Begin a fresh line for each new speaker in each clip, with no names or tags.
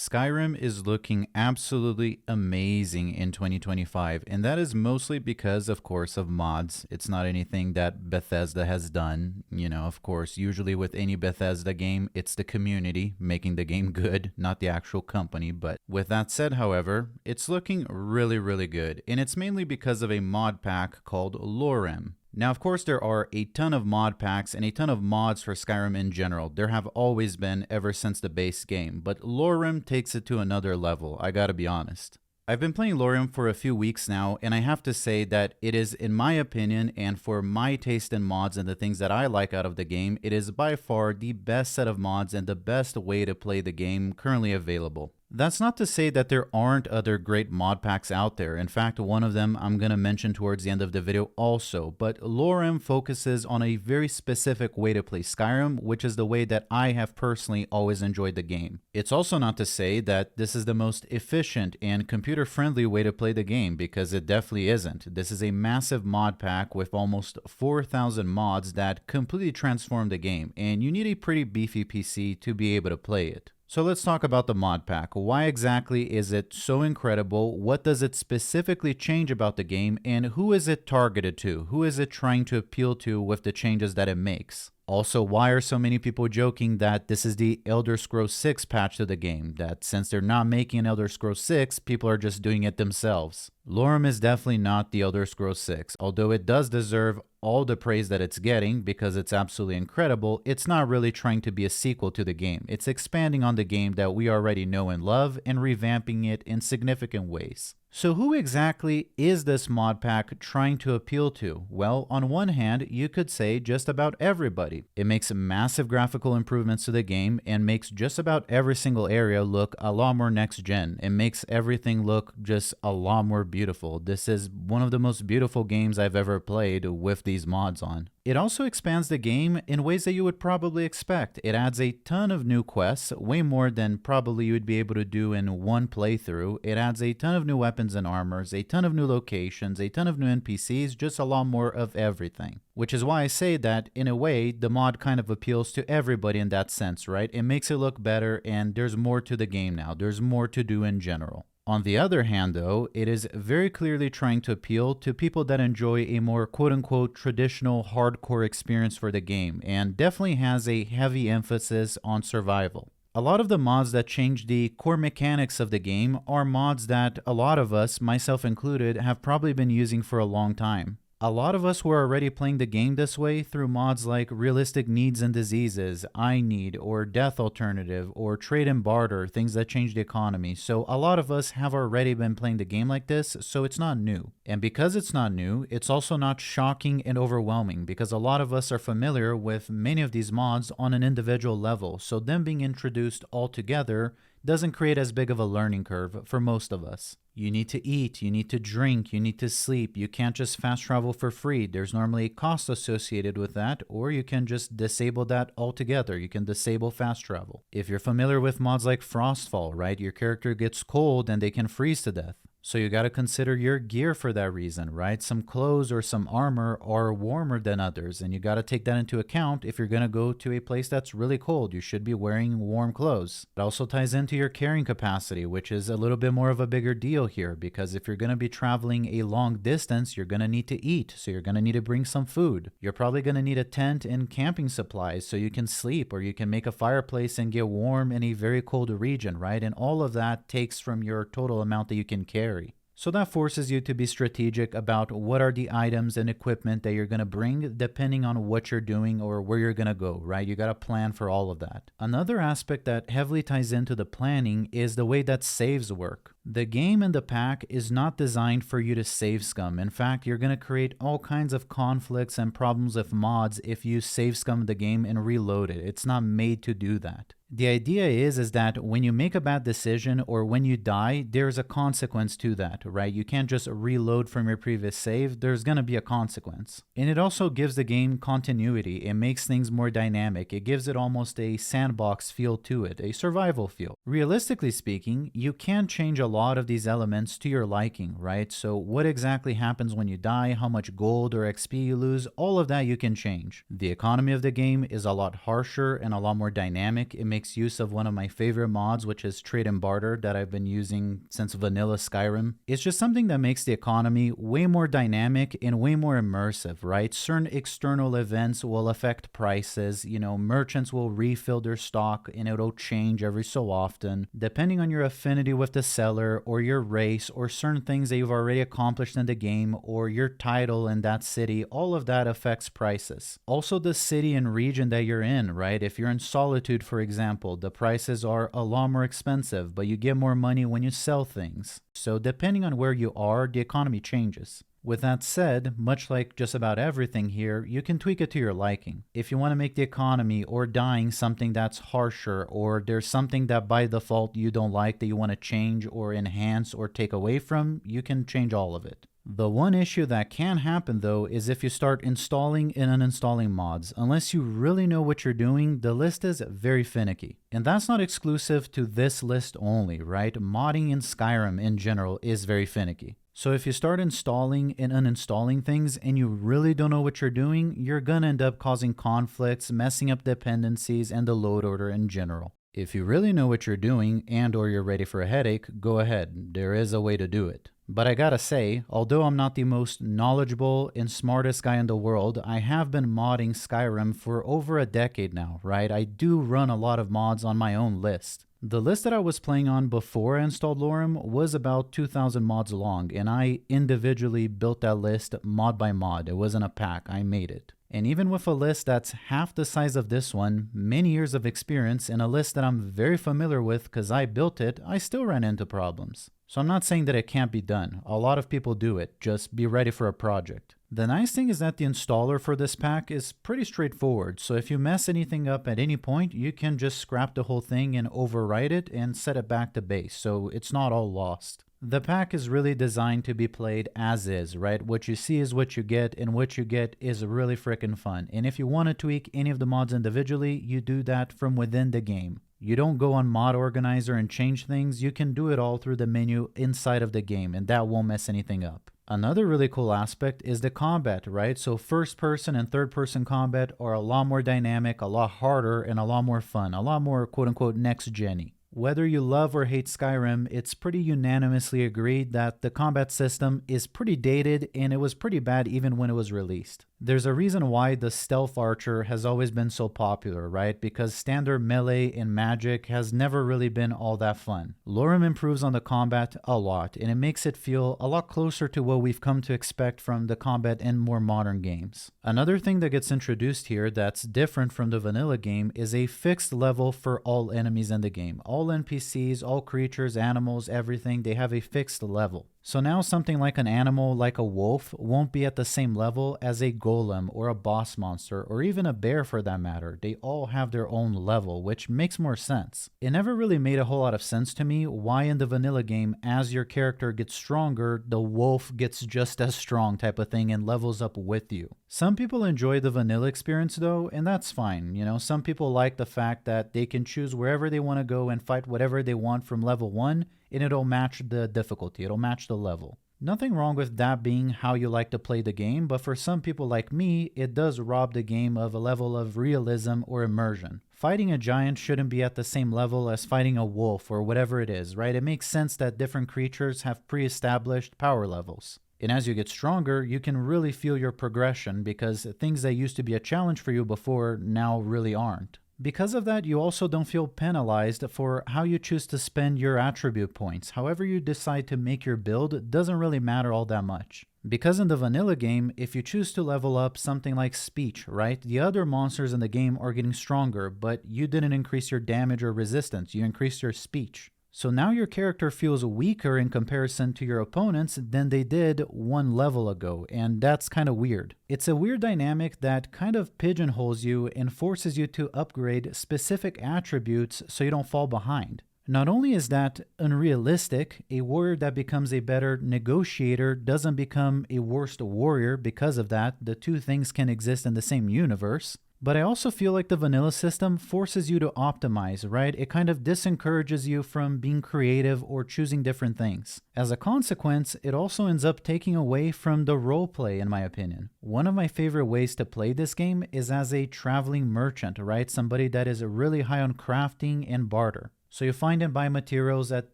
Skyrim is looking absolutely amazing in 2025, and that is mostly because, of course, of mods. It's not anything that Bethesda has done. Of course, usually with any Bethesda game, it's the community making the game good, not the actual company. But with that said, however, it's looking really, really good, and it's mainly because of a mod pack called Lorerim. Now, of course, there are a ton of mod packs and a ton of mods for Skyrim in general. There have always been ever since the base game, but Lorerim takes it to another level, I gotta be honest. I've been playing Lorerim for a few weeks now, and I have to say that it is, in my opinion, and for my taste in mods and the things that I like out of the game, it is by far the best set of mods and the best way to play the game currently available. That's not to say that there aren't other great mod packs out there. In fact, one of them I'm going to mention towards the end of the video also, but Lorerim focuses on a very specific way to play Skyrim, which is the way that I have personally always enjoyed the game. It's also not to say that this is the most efficient and computer-friendly way to play the game, because it definitely isn't. This is a massive mod pack with almost 4,000 mods that completely transform the game, and you need a pretty beefy PC to be able to play it. So let's talk about the mod pack. Why exactly is it so incredible? What does it specifically change about the game? And who is it targeted to? Who is it trying to appeal to with the changes that it makes? Also, why are so many people joking that this is the Elder Scrolls 6 patch to the game? That since they're not making an Elder Scrolls 6, people are just doing it themselves. Lorerim is definitely not the Elder Scrolls 6. Although it does deserve all the praise that it's getting because it's absolutely incredible, it's not really trying to be a sequel to the game. It's expanding on the game that we already know and love and revamping it in significant ways. So who exactly is this mod pack trying to appeal to? Well, on one hand, you could say just about everybody. It makes massive graphical improvements to the game and makes just about every single area look a lot more next gen. It makes everything look just a lot more beautiful. This is one of the most beautiful games I've ever played with these mods on. It also expands the game in ways that you would probably expect. It adds a ton of new quests, way more than probably you would be able to do in one playthrough. It adds a ton of new weapons and armors, a ton of new locations, a ton of new NPCs, just a lot more of everything. Which is why I say that, in a way, the mod kind of appeals to everybody in that sense, right? It makes it look better, and there's more to the game now. There's more to do in general. On the other hand, though, it is very clearly trying to appeal to people that enjoy a more quote-unquote traditional hardcore experience for the game, and definitely has a heavy emphasis on survival. A lot of the mods that change the core mechanics of the game are mods that a lot of us, myself included, have probably been using for a long time. A lot of us were already playing the game this way through mods like Realistic Needs and Diseases, I Need, or Death Alternative, or Trade and Barter, things that change the economy. So a lot of us have already been playing the game like this, so it's not new. And because it's not new, it's also not shocking and overwhelming, because a lot of us are familiar with many of these mods on an individual level, so them being introduced all together doesn't create as big of a learning curve for most of us. You need to eat, you need to drink, you need to sleep. You can't just fast travel for free. There's normally a cost associated with that, or you can just disable that altogether. You can disable fast travel. If you're familiar with mods like Frostfall, right, your character gets cold and they can freeze to death. So you got to consider your gear for that reason, right? Some clothes or some armor are warmer than others, and you got to take that into account. If you're going to go to a place that's really cold, you should be wearing warm clothes. It also ties into your carrying capacity, which is a little bit more of a bigger deal here, because if you're going to be traveling a long distance, you're going to need to eat, so you're going to need to bring some food. You're probably going to need a tent and camping supplies so you can sleep, or you can make a fireplace and get warm in a very cold region, right? And all of that takes from your total amount that you can carry. So that forces you to be strategic about what are the items and equipment that you're going to bring depending on what you're doing or where you're going to go, right? You got to plan for all of that. Another aspect that heavily ties into the planning is the way that saves work. The game and the pack is not designed for you to save scum. In fact, you're going to create all kinds of conflicts and problems with mods if you save scum the game and reload it. It's not made to do that. The idea is that when you make a bad decision or when you die, there's a consequence to that, right? You can't just reload from your previous save. There's going to be a consequence. And it also gives the game continuity. It makes things more dynamic. It gives it almost a sandbox feel to it, a survival feel. Realistically speaking, you can change a lot of these elements to your liking, right? So what exactly happens when you die, how much gold or XP you lose, all of that you can change. The economy of the game is a lot harsher and a lot more dynamic. It makes use of one of my favorite mods, which is trade and barter, that I've been using since vanilla Skyrim. It's just something that makes the economy way more dynamic and way more immersive, right? Certain external events will affect prices. Merchants will refill their stock and it'll change every so often. Depending on your affinity with the seller or your race or certain things that you've already accomplished in the game or your title in that city, all of that affects prices. Also the city and region that you're in, right? If you're in Solitude, for example, the prices are a lot more expensive, but you get more money when you sell things. So depending on where you are, the economy changes. With that said, much like just about everything here, you can tweak it to your liking. If you want to make the economy or dying something that's harsher, or there's something that by default you don't like that you want to change or enhance or take away from, you can change all of it. The one issue that can happen though is if you start installing and uninstalling mods. Unless you really know what you're doing, the list is very finicky. And that's not exclusive to this list only, right? Modding in Skyrim in general is very finicky. So if you start installing and uninstalling things and you really don't know what you're doing, you're gonna end up causing conflicts, messing up dependencies, and the load order in general. If you really know what you're doing and or you're ready for a headache, go ahead. There is a way to do it. But I gotta say, although I'm not the most knowledgeable and smartest guy in the world, I have been modding Skyrim for over a decade now, right? I do run a lot of mods on my own list. The list that I was playing on before I installed Lorerim was about 2,000 mods long, and I individually built that list mod by mod. It wasn't a pack, I made it. And even with a list that's half the size of this one, many years of experience, and a list that I'm very familiar with because I built it, I still ran into problems. So I'm not saying that it can't be done. A lot of people do it. Just be ready for a project. The nice thing is that the installer for this pack is pretty straightforward. So if you mess anything up at any point, you can just scrap the whole thing and overwrite it and set it back to base. So it's not all lost. The pack is really designed to be played as is, right? What you see is what you get, and what you get is really freaking fun. And if you want to tweak any of the mods individually, you do that from within the game. You don't go on Mod Organizer and change things. You can do it all through the menu inside of the game, and that won't mess anything up. Another really cool aspect is the combat, right? So first person and third person combat are a lot more dynamic, a lot harder, and a lot more fun, a lot more quote unquote next gen-y. Whether you love or hate Skyrim, it's pretty unanimously agreed that the combat system is pretty dated and it was pretty bad even when it was released. There's a reason why the stealth archer has always been so popular, right? Because standard melee and magic has never really been all that fun. Lorerim improves on the combat a lot, and it makes it feel a lot closer to what we've come to expect from the combat in more modern games. Another thing that gets introduced here that's different from the vanilla game is a fixed level for all enemies in the game. All NPCs, all creatures, animals, everything, they have a fixed level. So now something like an animal, like a wolf, won't be at the same level as a golem or a boss monster or even a bear for that matter. They all have their own level, which makes more sense. It never really made a whole lot of sense to me why in the vanilla game, as your character gets stronger, the wolf gets just as strong type of thing and levels up with you. Some people enjoy the vanilla experience though, and that's fine. Some people like the fact that they can choose wherever they want to go and fight whatever they want from level 1, and it'll match the difficulty, it'll match the level. Nothing wrong with that being how you like to play the game, but for some people like me, it does rob the game of a level of realism or immersion. Fighting a giant shouldn't be at the same level as fighting a wolf or whatever it is, right? It makes sense that different creatures have pre-established power levels. And as you get stronger, you can really feel your progression because things that used to be a challenge for you before now really aren't. Because of that, you also don't feel penalized for how you choose to spend your attribute points. However you decide to make your build doesn't really matter all that much. Because in the vanilla game, if you choose to level up something like speech, right? The other monsters in the game are getting stronger, but you didn't increase your damage or resistance, you increased your speech. So now your character feels weaker in comparison to your opponents than they did one level ago, and that's kind of weird. It's a weird dynamic that kind of pigeonholes you and forces you to upgrade specific attributes so you don't fall behind. Not only is that unrealistic, a warrior that becomes a better negotiator doesn't become a worse warrior because of that. The two things can exist in the same universe. But I also feel like the vanilla system forces you to optimize, right? It kind of disencourages you from being creative or choosing different things. As a consequence, it also ends up taking away from the roleplay, in my opinion. One of my favorite ways to play this game is as a traveling merchant, right? Somebody that is really high on crafting and barter. So you find and buy materials at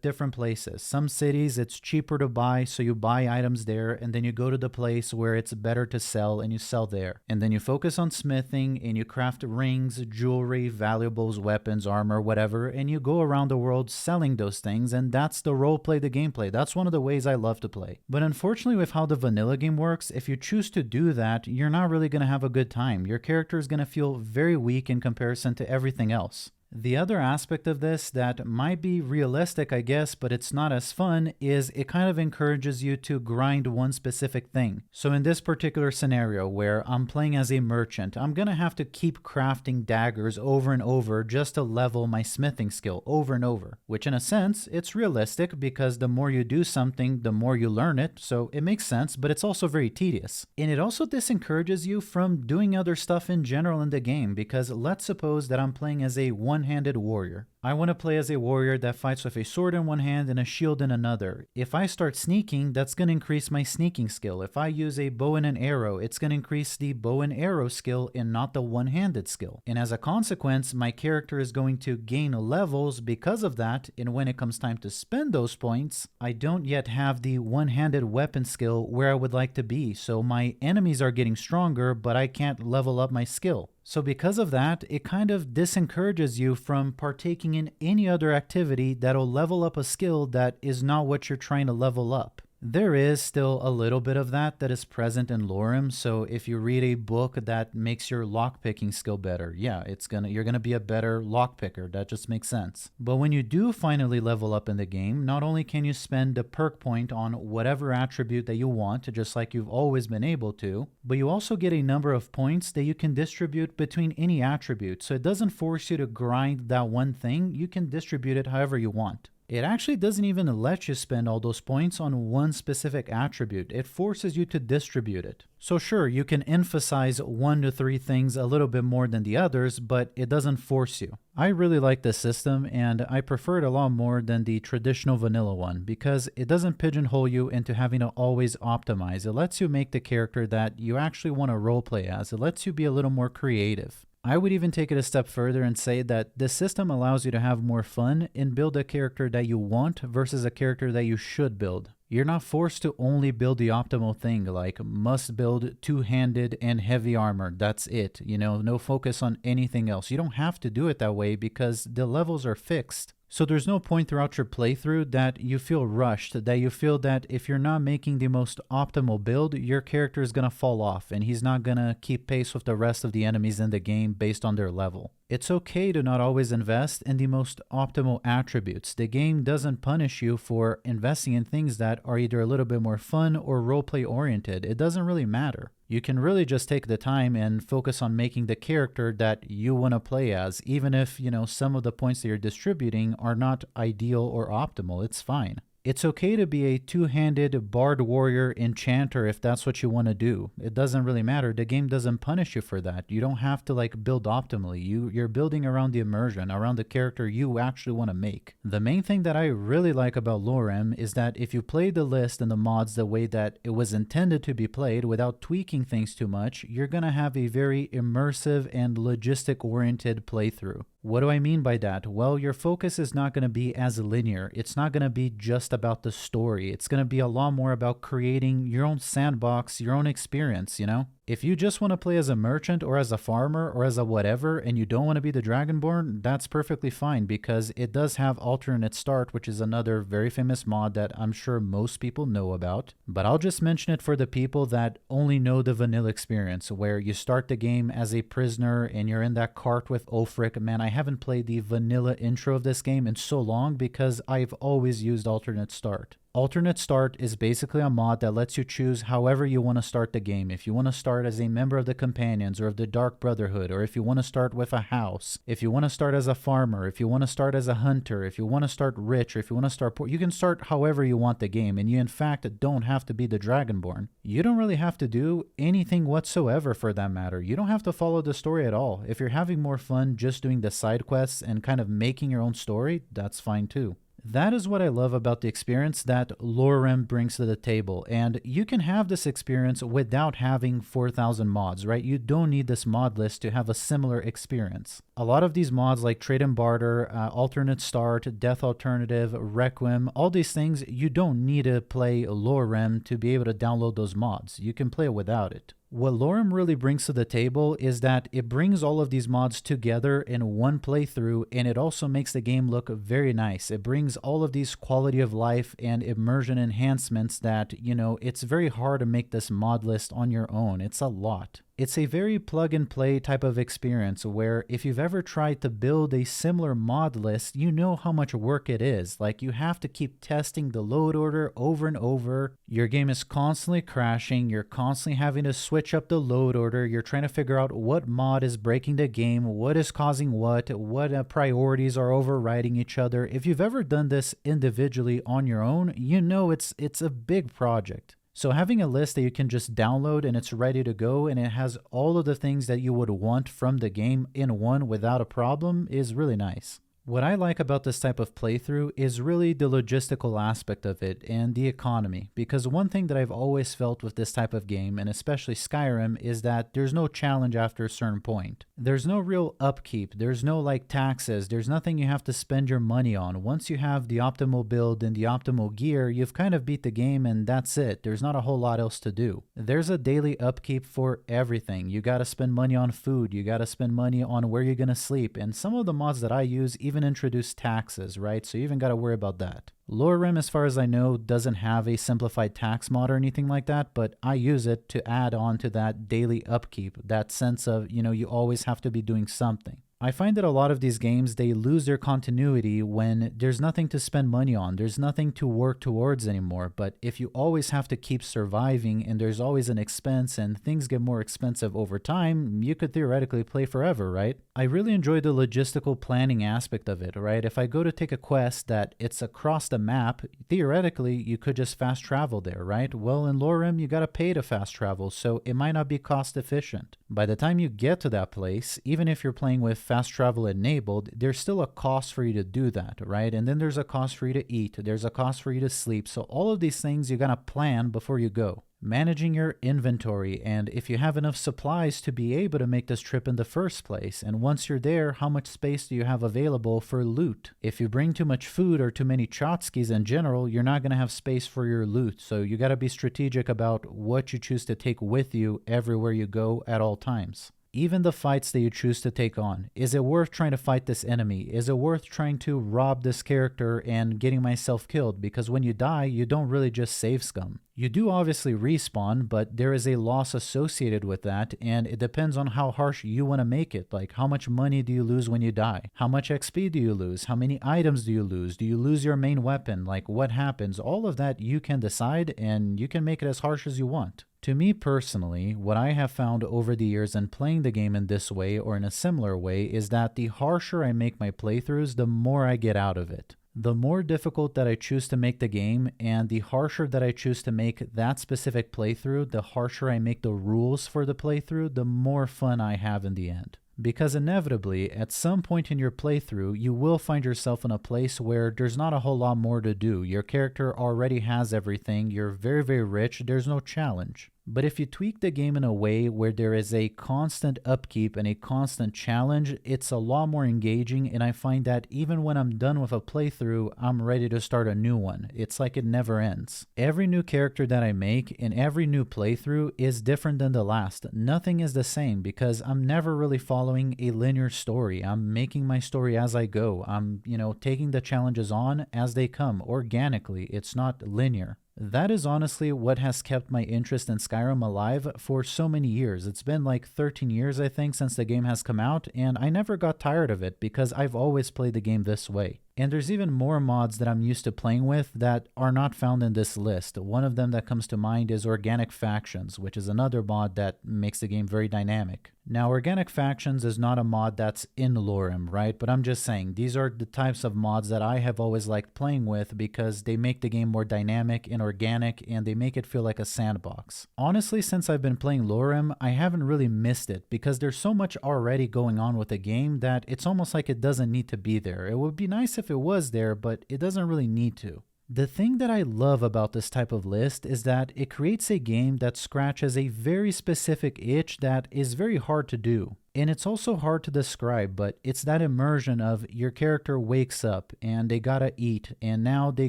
different places. Some cities it's cheaper to buy, so you buy items there, and then you go to the place where it's better to sell and you sell there. And then you focus on smithing and you craft rings, jewelry, valuables, weapons, armor, whatever, and you go around the world selling those things, and that's the roleplay, the gameplay. That's one of the ways I love to play. But unfortunately, with how the vanilla game works, if you choose to do that, you're not really going to have a good time. Your character is going to feel very weak in comparison to everything else. The other aspect of this that might be realistic, I guess, but it's not as fun, is it kind of encourages you to grind one specific thing. So in this particular scenario where I'm playing as a merchant, I'm going to have to keep crafting daggers over and over just to level my smithing skill over and over, which in a sense, it's realistic because the more you do something, the more you learn it, so it makes sense, but it's also very tedious. And it also disencourages you from doing other stuff in general in the game, because let's suppose that I'm playing as a one-handed warrior. I want to play as a warrior that fights with a sword in one hand and a shield in another. If I start sneaking, that's going to increase my sneaking skill. If I use a bow and an arrow, it's going to increase the bow and arrow skill and not the one-handed skill. And as a consequence, my character is going to gain levels because of that, and when it comes time to spend those points, I don't yet have the one-handed weapon skill where I would like to be. So my enemies are getting stronger, but I can't level up my skill. So because of that, it kind of disencourages you from partaking in any other activity that'll level up a skill that is not what you're trying to level up. There is still a little bit of that is present in Lorerim, so if you read a book that makes your lockpicking skill better, yeah, you're gonna be a better lockpicker. That just makes sense. But when you do finally level up in the game, not only can you spend a perk point on whatever attribute that you want, just like you've always been able to, but you also get a number of points that you can distribute between any attribute, so it doesn't force you to grind that one thing. You can distribute it however you want. It actually doesn't even let you spend all those points on one specific attribute. It forces you to distribute it. So sure, you can emphasize 1 to 3 things a little bit more than the others, but it doesn't force you. I really like this system, and I prefer it a lot more than the traditional vanilla one because it doesn't pigeonhole you into having to always optimize. It lets you make the character that you actually want to roleplay as. It lets you be a little more creative. I would even take it a step further and say that this system allows you to have more fun and build a character that you want versus a character that you should build. You're not forced to only build the optimal thing, like must build two-handed and heavy armor. That's it. No focus on anything else. You don't have to do it that way because the levels are fixed. So there's no point throughout your playthrough that you feel rushed, that you feel that if you're not making the most optimal build, your character is going to fall off and he's not going to keep pace with the rest of the enemies in the game based on their level. It's okay to not always invest in the most optimal attributes. The game doesn't punish you for investing in things that are either a little bit more fun or roleplay oriented. It doesn't really matter. You can really just take the time and focus on making the character that you want to play as, even if, some of the points that you're distributing are not ideal or optimal. It's fine. It's okay to be a two-handed bard warrior enchanter if that's what you want to do. It doesn't really matter. The game doesn't punish you for that. You don't have to build optimally. You're building around the immersion, around the character you actually want to make. The main thing that I really like about Lorerim is that if you play the list and the mods the way that it was intended to be played without tweaking things too much, you're going to have a very immersive and logistic-oriented playthrough. What do I mean by that? Well, your focus is not going to be as linear. It's not going to be just about the story. It's going to be a lot more about creating your own sandbox, your own experience, If you just want to play as a merchant or as a farmer or as a whatever and you don't want to be the Dragonborn, that's perfectly fine because it does have alternate start, which is another very famous mod that I'm sure most people know about. But I'll just mention it for the people that only know the vanilla experience where you start the game as a prisoner and you're in that cart with Ulfric. Man, I haven't played the vanilla intro of this game in so long because I've always used alternate start. Alternate Start is basically a mod that lets you choose however you want to start the game. If you want to start as a member of the Companions or of the Dark Brotherhood, or if you want to start with a house, if you want to start as a farmer, if you want to start as a hunter, if you want to start rich, or if you want to start poor, you can start however you want the game, and you in fact don't have to be the Dragonborn. You don't really have to do anything whatsoever for that matter. You don't have to follow the story at all. If you're having more fun just doing the side quests and kind of making your own story, that's fine too. That is what I love about the experience that Lorerim brings to the table, and you can have this experience without having 4,000 mods, right? You don't need this mod list to have a similar experience. A lot of these mods like Trade and Barter, Alternate Start, Death Alternative, Requiem, all these things, you don't need to play Lorerim to be able to download those mods. You can play it without it. What Lorerim really brings to the table is that it brings all of these mods together in one playthrough, and it also makes the game look very nice. It brings all of these quality of life and immersion enhancements that, it's very hard to make this mod list on your own. It's a lot. It's a very plug and play type of experience where if you've ever tried to build a similar mod list, you know how much work it is. Like, you have to keep testing the load order over and over. Your game is constantly crashing. You're constantly having to switch up the load order. You're trying to figure out what mod is breaking the game, what is causing what priorities are overriding each other. If you've ever done this individually on your own, you know it's a big project. So having a list that you can just download and it's ready to go and it has all of the things that you would want from the game in one without a problem is really nice. What I like about this type of playthrough is really the logistical aspect of it and the economy, because one thing that I've always felt with this type of game, and especially Skyrim, is that there's no challenge after a certain point. There's no real upkeep, there's no taxes, there's nothing you have to spend your money on. Once you have the optimal build and the optimal gear, you've kind of beat the game and that's it. There's not a whole lot else to do. There's a daily upkeep for everything. You gotta spend money on food, you gotta spend money on where you're gonna sleep, and some of the mods that I use even introduce taxes, right? So you even got to worry about that. Lorerim, as far as I know, doesn't have a simplified tax mod or anything like that, but I use it to add on to that daily upkeep, that sense of, you always have to be doing something. I find that a lot of these games, they lose their continuity when there's nothing to spend money on. There's nothing to work towards anymore. But if you always have to keep surviving and there's always an expense and things get more expensive over time, you could theoretically play forever, right? I really enjoy the logistical planning aspect of it, right? If I go to take a quest that it's across the map, theoretically, you could just fast travel there, right? Well, in Lorerim, you got to pay to fast travel, so it might not be cost efficient. By the time you get to that place, even if you're playing with fast travel enabled, there's still a cost for you to do that, right? And then there's a cost for you to eat, there's a cost for you to sleep. So all of these things you gotta plan before you go. Managing your inventory, and if you have enough supplies to be able to make this trip in the first place, and once you're there, how much space do you have available for loot? If you bring too much food or too many chotskis in general, you're not going to have space for your loot, so you got to be strategic about what you choose to take with you everywhere you go at all times. Even the fights that you choose to take on. Is it worth trying to fight this enemy? Is it worth trying to rob this character and getting myself killed? Because when you die, you don't really just save scum. You do obviously respawn, but there is a loss associated with that, and it depends on how harsh you want to make it. Like, how much money do you lose when you die? How much XP do you lose? How many items do you lose? Do you lose your main weapon? Like, what happens? All of that you can decide, and you can make it as harsh as you want. To me personally, what I have found over the years in playing the game in this way or in a similar way is that the harsher I make my playthroughs, the more I get out of it. The more difficult that I choose to make the game and the harsher that I choose to make that specific playthrough, the harsher I make the rules for the playthrough, the more fun I have in the end. Because inevitably, at some point in your playthrough, you will find yourself in a place where there's not a whole lot more to do. Your character already has everything, you're very, very rich, there's no challenge. But if you tweak the game in a way where there is a constant upkeep and a constant challenge, it's a lot more engaging, and I find that even when I'm done with a playthrough, I'm ready to start a new one. It's like it never ends. Every new character that I make in every new playthrough is different than the last. Nothing is the same because I'm never really following a linear story. I'm making my story as I go. I'm, taking the challenges on as they come organically. It's not linear. That is honestly what has kept my interest in Skyrim alive for so many years. It's been like 13 years, I think, since the game has come out, and I never got tired of it because I've always played the game this way. And there's even more mods that I'm used to playing with that are not found in this list. One of them that comes to mind is Organic Factions, which is another mod that makes the game very dynamic. Now, Organic Factions is not a mod that's in Lorerim, right? But I'm just saying, these are the types of mods that I have always liked playing with because they make the game more dynamic and organic, and they make it feel like a sandbox. Honestly, since I've been playing Lorerim, I haven't really missed it because there's so much already going on with the game that it's almost like it doesn't need to be there. It would be nice if it was there, but it doesn't really need to. The thing that I love about this type of list is that it creates a game that scratches a very specific itch that is very hard to do. And it's also hard to describe, but it's that immersion of your character wakes up and they gotta eat, and now they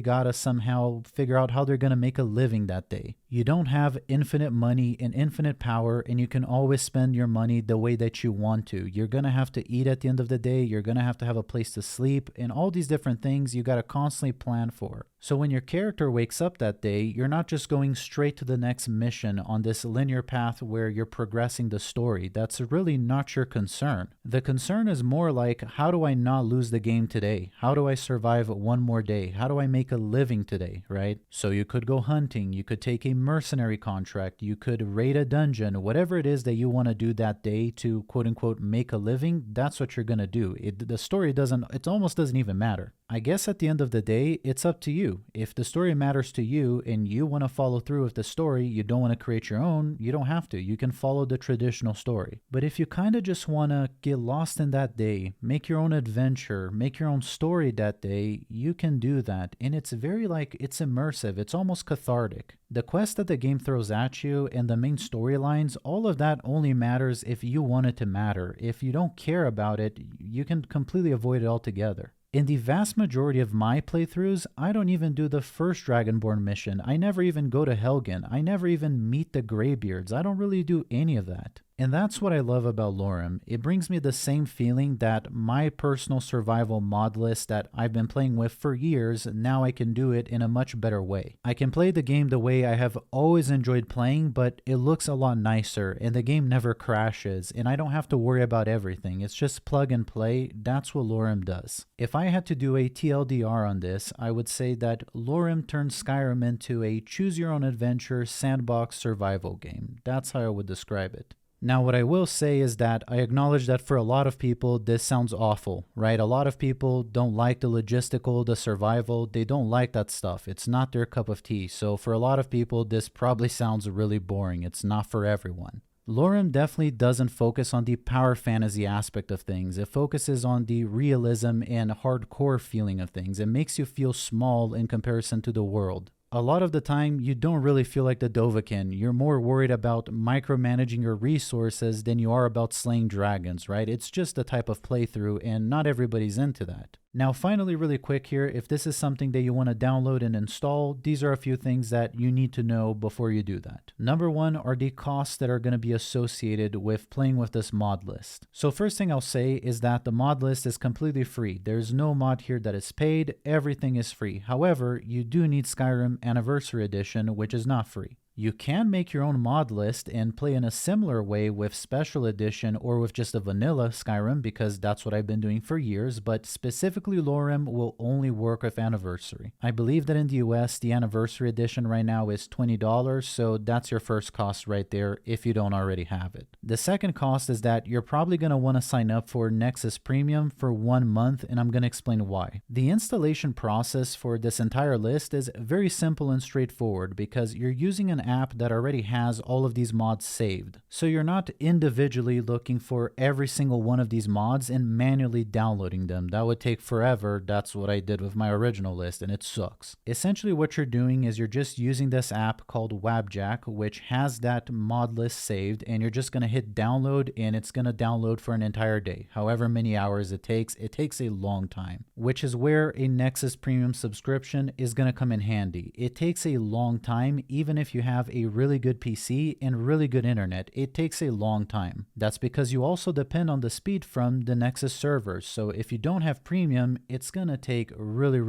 gotta somehow figure out how they're gonna make a living that day. You don't have infinite money and infinite power, and you can always spend your money the way that you want to. You're gonna have to eat at the end of the day, you're gonna have to have a place to sleep, and all these different things you gotta constantly plan for. So when your character wakes up that day, you're not just going straight to the next mission on this linear path where you're progressing the story. That's really not your concern. The concern is more like, how do I not lose the game today? How do I survive one more day? How do I make a living today, right? So you could go hunting, you could take a mercenary contract, you could raid a dungeon, whatever it is that you want to do that day to quote unquote make a living, that's what you're going to do. The story it almost doesn't even matter. I guess at the end of the day, it's up to you. If the story matters to you and you want to follow through with the story, you don't want to create your own, you don't have to. You can follow the traditional story. But if you kind of just want to get lost in that day, make your own adventure, make your own story that day, you can do that. And it's very it's immersive. It's almost cathartic. The quest that the game throws at you and the main storylines, all of that only matters if you want it to matter. If you don't care about it, you can completely avoid it altogether. In the vast majority of my playthroughs, I don't even do the first Dragonborn mission. I never even go to Helgen. I never even meet the Greybeards. I don't really do any of that. And that's what I love about Lorerim. It brings me the same feeling that my personal survival mod list that I've been playing with for years, now I can do it in a much better way. I can play the game the way I have always enjoyed playing, but it looks a lot nicer and the game never crashes and I don't have to worry about everything. It's just plug and play. That's what Lorerim does. If I had to do a TLDR on this, I would say that Lorerim turns Skyrim into a choose-your-own-adventure sandbox survival game. That's how I would describe it. Now, what I will say is that I acknowledge that for a lot of people, this sounds awful, right? A lot of people don't like the logistical, the survival. They don't like that stuff. It's not their cup of tea. So for a lot of people, this probably sounds really boring. It's not for everyone. Lorerim definitely doesn't focus on the power fantasy aspect of things. It focuses on the realism and hardcore feeling of things. It makes you feel small in comparison to the world. A lot of the time, you don't really feel like the Dovahkiin. You're more worried about micromanaging your resources than you are about slaying dragons, right? It's just a type of playthrough, and not everybody's into that. Now, finally, really quick here, if this is something that you want to download and install, these are a few things that you need to know before you do that. Number one are the costs that are going to be associated with playing with this mod list. So first thing I'll say is that the mod list is completely free. There's no mod here that is paid. Everything is free. However, you do need Skyrim Anniversary Edition, which is not free. You can make your own mod list and play in a similar way with Special Edition or with just a vanilla Skyrim, because that's what I've been doing for years, but specifically Lorerim will only work with Anniversary. I believe that in the US, the Anniversary Edition right now is $20, so that's your first cost right there if you don't already have it. The second cost is that you're probably going to want to sign up for Nexus Premium for 1 month, and I'm going to explain why. The installation process for this entire list is very simple and straightforward because you're using an app that already has all of these mods saved. So you're not individually looking for every single one of these mods and manually downloading them. That would take forever. That's what I did with my original list and it sucks. Essentially what you're doing is you're just using this app called Wabjack, which has that mod list saved, and you're just going to hit download and it's going to download for an entire day. However many hours it takes a long time, which is where a Nexus Premium subscription is going to come in handy. It takes a long time even if you have a really good PC and really good internet. It takes a long time. That's because you also depend on the speed from the Nexus servers. So if you don't have premium, it's gonna take really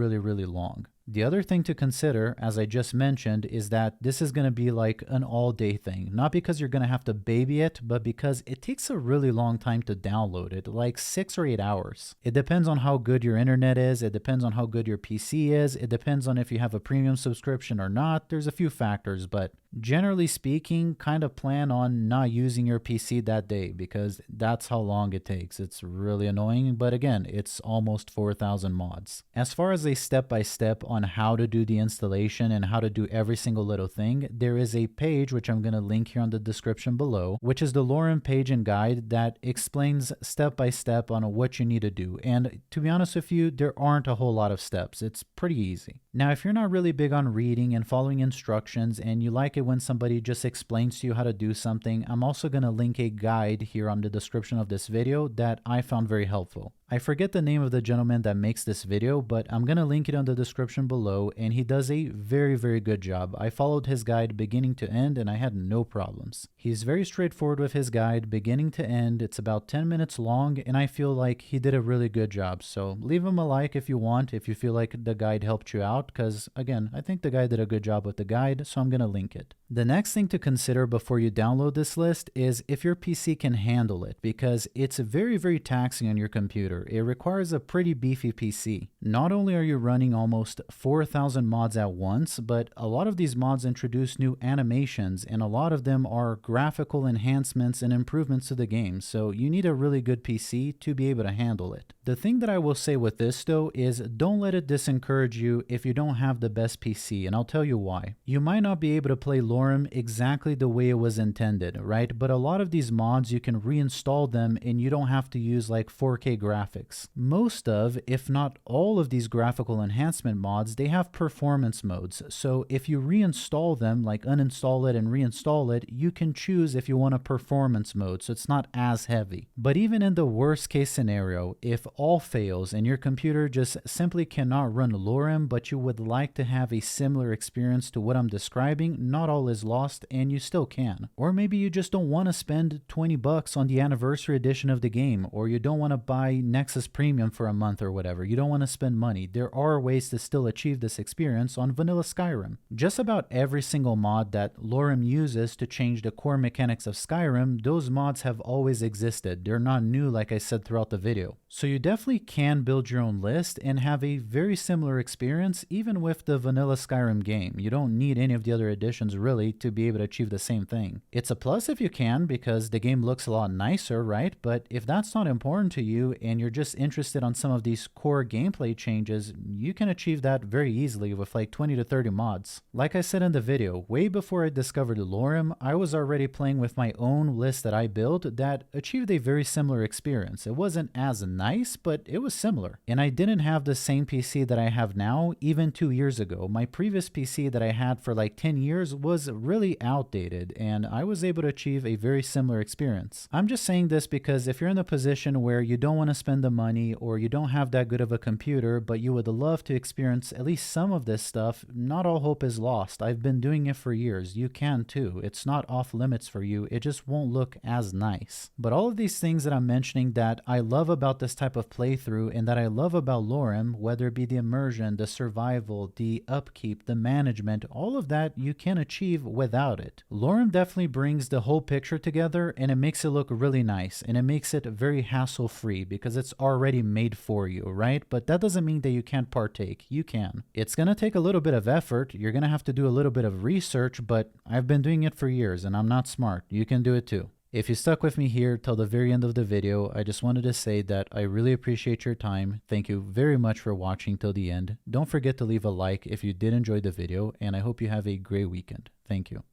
long. The other thing to consider, as I just mentioned, is that this is going to be like an all-day thing. Not because you're going to have to baby it, but because it takes a really long time to download it, like 6 or 8 hours. It depends on how good your internet is, it depends on how good your PC is, it depends on if you have a premium subscription or not. There's a few factors, but generally speaking, kind of plan on not using your PC that day because that's how long it takes. It's really annoying, but again, it's almost 4,000 mods. As far as a step-by-step on how to do the installation and how to do every single little thing, there is a page which I'm going to link here on the description below, which is the Lorerim page and guide that explains step-by-step on what you need to do. And to be honest with you, there aren't a whole lot of steps. It's pretty easy. Now, if you're not really big on reading and following instructions and you like it when somebody just explains to you how to do something, I'm also going to link a guide here on the description of this video that I found very helpful. I forget the name of the gentleman that makes this video, but I'm going to link it on the description below, and he does a very, very good job. I followed his guide beginning to end, and I had no problems. He's very straightforward with his guide, beginning to end. It's about 10 minutes long, and I feel like he did a really good job. So leave him a like if you want, if you feel like the guide helped you out, because again, I think the guy did a good job with the guide, so I'm going to link it. The next thing to consider before you download this list is if your PC can handle it, because it's very, very taxing on your computer. It requires a pretty beefy PC. Not only are you running almost 4,000 mods at once, but a lot of these mods introduce new animations, and a lot of them are graphical enhancements and improvements to the game, so you need a really good PC to be able to handle it. The thing that I will say with this though is don't let it discourage you if you don't have the best PC, and I'll tell you why. You might not be able to play Lorerim exactly the way it was intended, right? But a lot of these mods, you can reinstall them and you don't have to use like 4K graphics. Most of, if not all of these graphical enhancement mods, they have performance modes. So if you reinstall them, like uninstall it and reinstall it, you can choose if you want a performance mode, so it's not as heavy. But even in the worst case scenario, if all fails and your computer just simply cannot run Lorerim, but you would like to have a similar experience to what I'm describing, not all is lost and you still can. Or maybe you just don't want to spend 20 bucks on the anniversary edition of the game, or you don't want to buy Nexus Premium for a month or whatever. You don't want to spend money. There are ways to still achieve this experience on vanilla Skyrim. Just about every single mod that Lorerim uses to change the core mechanics of Skyrim, those mods have always existed. They're not new, like I said throughout the video. So you definitely can build your own list and have a very similar experience even with the vanilla Skyrim game. You don't need any of the other additions really to be able to achieve the same thing. It's a plus if you can, because the game looks a lot nicer, right? But if that's not important to you and you're just interested on some of these core gameplay changes, you can achieve that very easily with like 20 to 30 mods. Like I said in the video, way before I discovered Lorerim, I was already playing with my own list that I built that achieved a very similar experience. It wasn't as nice, but it was similar. And I didn't have the same PC that I have now even 2 years ago. My previous PC that I had for like 10 years was really outdated, and I was able to achieve a very similar experience. I'm just saying this because if you're in a position where you don't want to spend the money or you don't have that good of a computer, but you would love to experience at least some of this stuff, not all hope is lost. I've been doing it for years. You can too. It's not off limits for you. It just won't look as nice. But all of these things that I'm mentioning that I love about this type of playthrough and that I love about Lorerim, whether it be the immersion, the survival, the upkeep, the management, all of that you can achieve without it. Lorerim definitely brings the whole picture together, and it makes it look really nice, and it makes it very hassle-free because it's already made for you, right? But that doesn't mean that you can't partake. You can. It's gonna take a little bit of effort. You're gonna have to do a little bit of research, but I've been doing it for years and I'm not smart. You can do it too. If you stuck with me here till the very end of the video, I just wanted to say that I really appreciate your time. Thank you very much for watching till the end. Don't forget to leave a like if you did enjoy the video, and I hope you have a great weekend. Thank you.